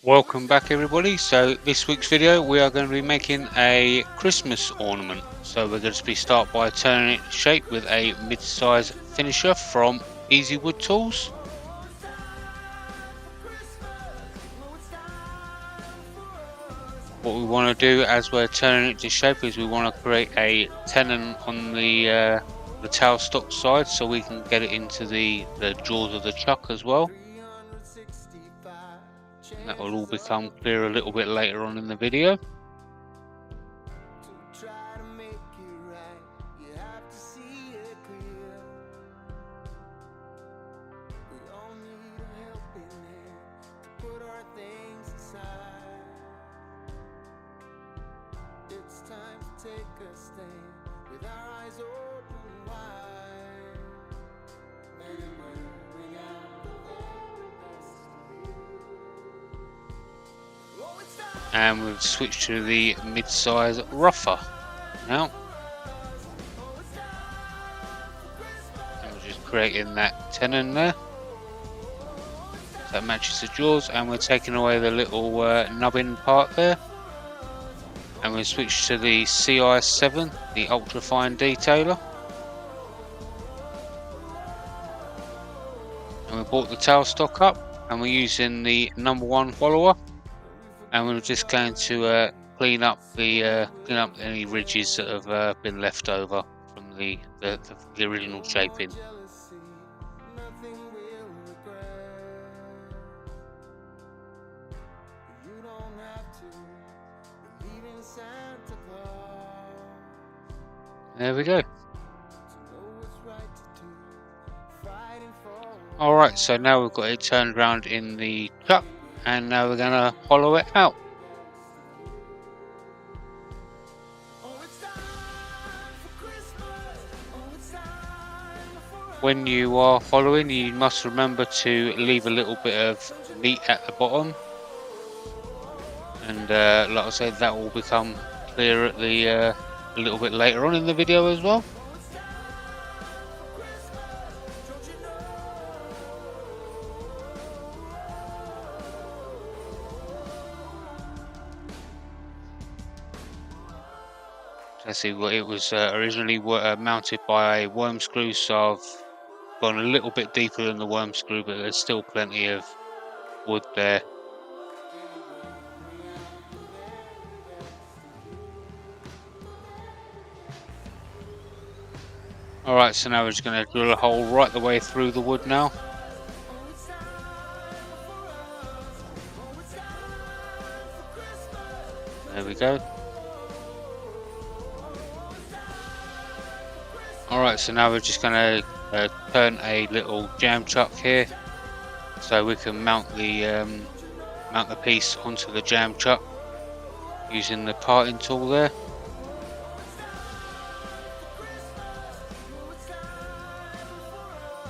Welcome back everybody. So this week's video we are going to be making a Christmas ornament. So we're going to start by turning it shape with a mid-size finisher from Easy Wood Tools. What we want to do as we're turning it to shape is we want to create a tenon on the tailstock side so we can get it into the jaws of the chuck as well. And that will all become clear a little bit later on in the video. And we've switched to the mid-size rougher now. And we're just creating that tenon there. So that matches the jaws, and we're taking away the little nubbin part there. And we'll switch to the CI7, the ultra fine detailer. And we brought the tailstock up, and we're using the #1 follower. And we're just going to clean up any ridges that have been left over from the original shaping. There we go. Alright, so now we've got it turned around in the chuck, and now we're going to hollow it out. When you are hollowing, you must remember to leave a little bit of meat at the bottom, and like I said, that will become clear at the a little bit later on in the video as well. Let's see, what it was originally mounted by a worm screw, so I've gone a little bit deeper than the worm screw, but there's still plenty of wood there. Alright, so now we're just going to drill a hole right the way through the wood now. There we go. Alright, so now we're just going to turn a little jam chuck here, so we can mount the piece onto the jam chuck using the parting tool there.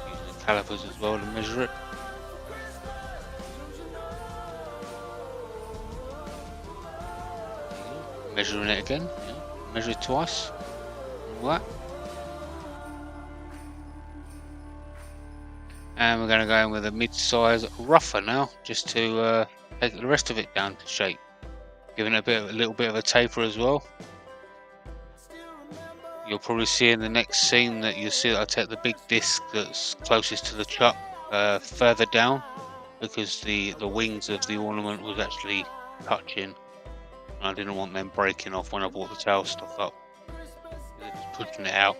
Using the calipers as well to measure it. Measuring it again, measure it twice, all that. And we're going to go in with a mid-size rougher now, just to take the rest of it down to shape, giving it a little bit of a taper as well. You'll probably see in the next scene that you'll see that I take the big disc that's closest to the chuck further down, because the wings of the ornament was actually touching, and I didn't want them breaking off when I brought the tailstock up. Just pushing it out.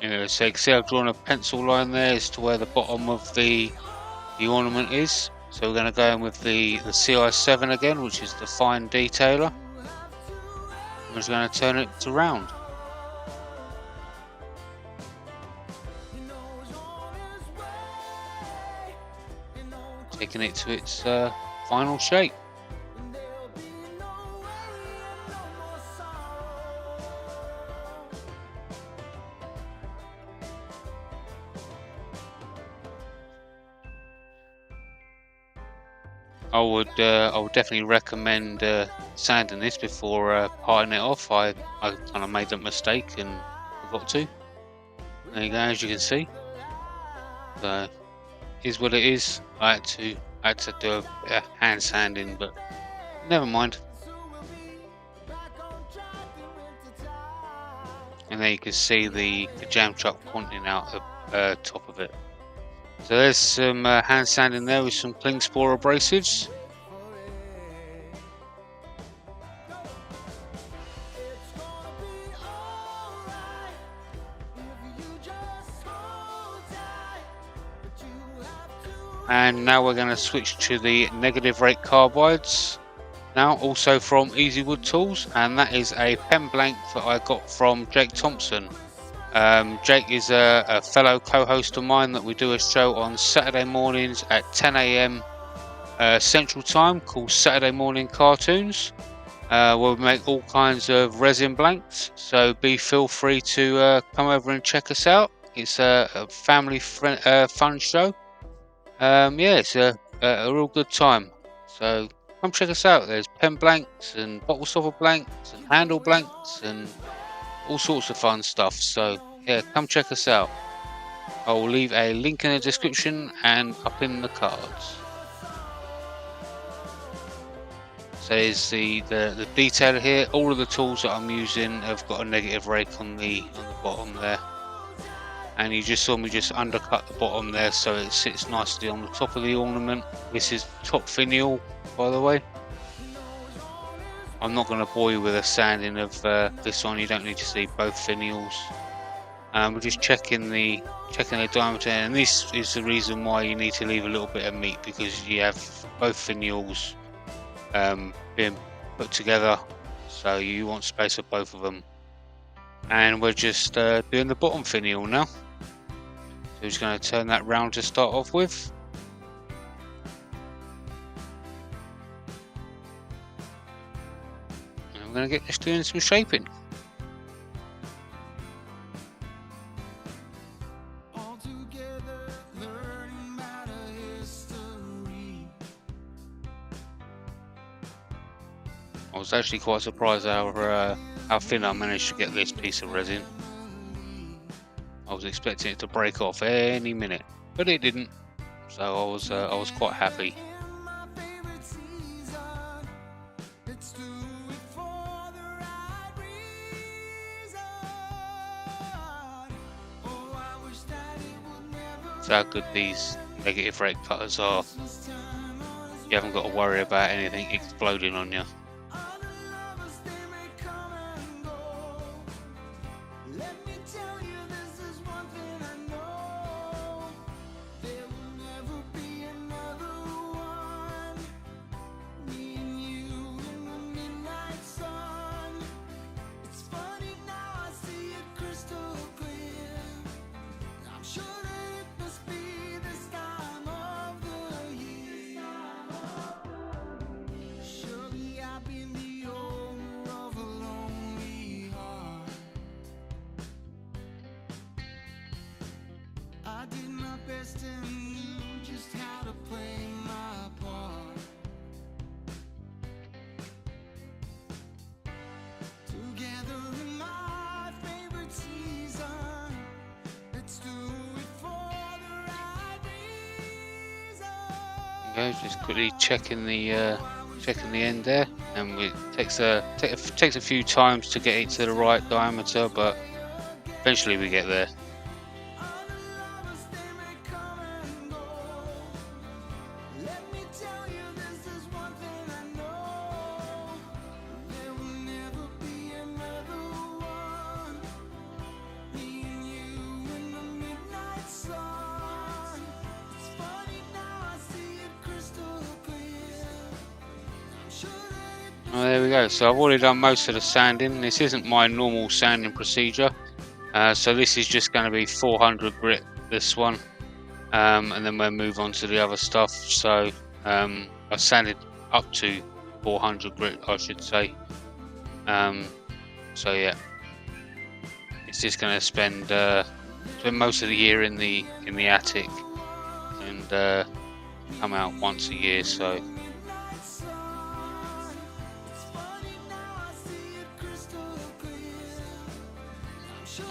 Anyway, so you can see I've drawn a pencil line there as to where the bottom of the ornament is. So we're going to go in with the CI7 again, which is the fine detailer. I'm just going to turn it to round. Taking it to its final shape. I would definitely recommend sanding this before parting it off. I kind of made that mistake and forgot to. There you go, as you can see. So is what it is. I had to do a bit of hand sanding, but never mind. And there you can see the jam chuck pointing out the top of it. So there's some hand sanding there with some cling spore abrasives. And now we're going to switch to the negative rake carbides. Now also from Easy Wood Tools, and that is a pen blank that I got from Jake Thompson. Jake is a fellow co-host of mine that we do a show on Saturday mornings at 10 AM Central Time called Saturday Morning Cartoons, where we make all kinds of resin blanks. So feel free to come over and check us out. It's a family fun show. Yeah, it's a real good time. So come check us out. There's pen blanks and bottle stopper blanks and handle blanks and all sorts of fun stuff. So yeah, come check us out. I will leave a link in the description and up in the cards. So there's the detail here. All of the tools that I'm using have got a negative rake on the bottom there. And you just saw me just undercut the bottom there so it sits nicely on the top of the ornament. This is top finial, by the way. I'm not going to bore you with a sanding of this one. You don't need to see both finials. We're just checking the diameter, and this is the reason why you need to leave a little bit of meat, because you have both finials being put together, so you want space for both of them. And we're just doing the bottom finial now. So we're just going to turn that round to start off with. And we're going to get this doing some shaping. I was actually quite surprised how thin I managed to get this piece of resin. I was expecting it to break off any minute, but it didn't. So I was quite happy. So how good these negative rake cutters are. You haven't got to worry about anything exploding on you. Just quickly checking the end there, and it takes a few times to get it to the right diameter, but eventually we get there. Oh, there we go. So I've already done most of the sanding. This isn't my normal sanding procedure, so this is just going to be 400 grit, this one, and then we'll move on to the other stuff. So I sanded up to 400 grit, I should say. So yeah, it's just going to spend most of the year in the attic and come out once a year. So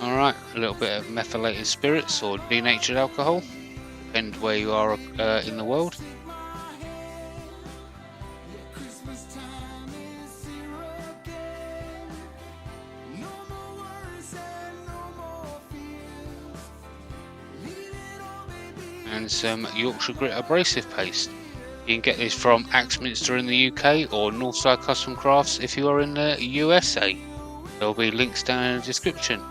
Alright, a little bit of methylated spirits or denatured alcohol, depends where you are in the world. And some Yorkshire grit abrasive paste. You can get this from Axminster in the UK or Northside Custom Crafts if you are in the USA. There will be links down in the description.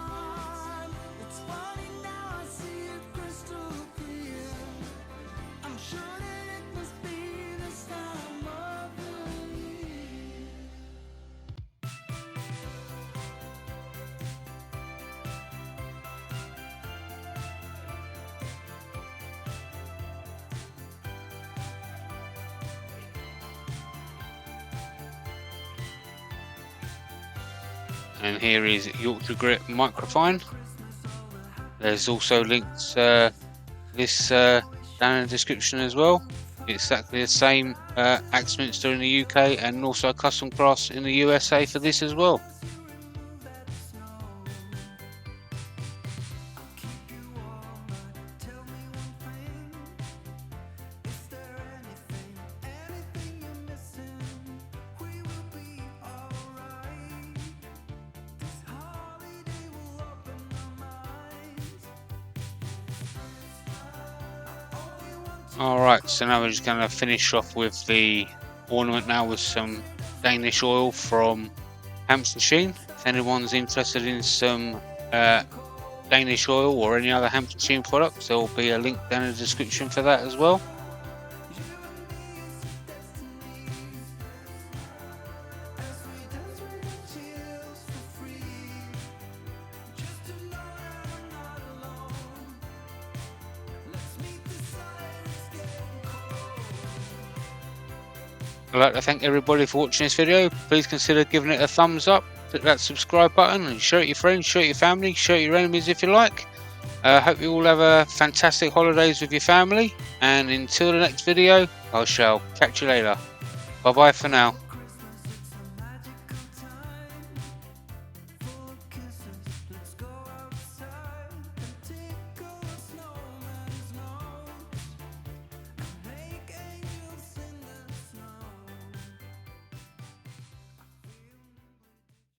And here is Yorkshire grit Microfine. There's also links this down in the description as well. It's exactly the same Axminster in the UK and Northside Custom Crafts in the USA for this as well. Alright, so now we're just going to finish off with the ornament now with some Danish oil from Hampshire Sheen. If anyone's interested in some Danish oil or any other Hampshire Sheen products, there will be a link down in the description for that as well. I'd like to thank everybody for watching this video. Please consider giving it a thumbs up, click that subscribe button and share it to your friends, share it to your family, share it to your enemies if you like. Hope you all have a fantastic holidays with your family, and until the next video I shall catch you later. Bye bye for now.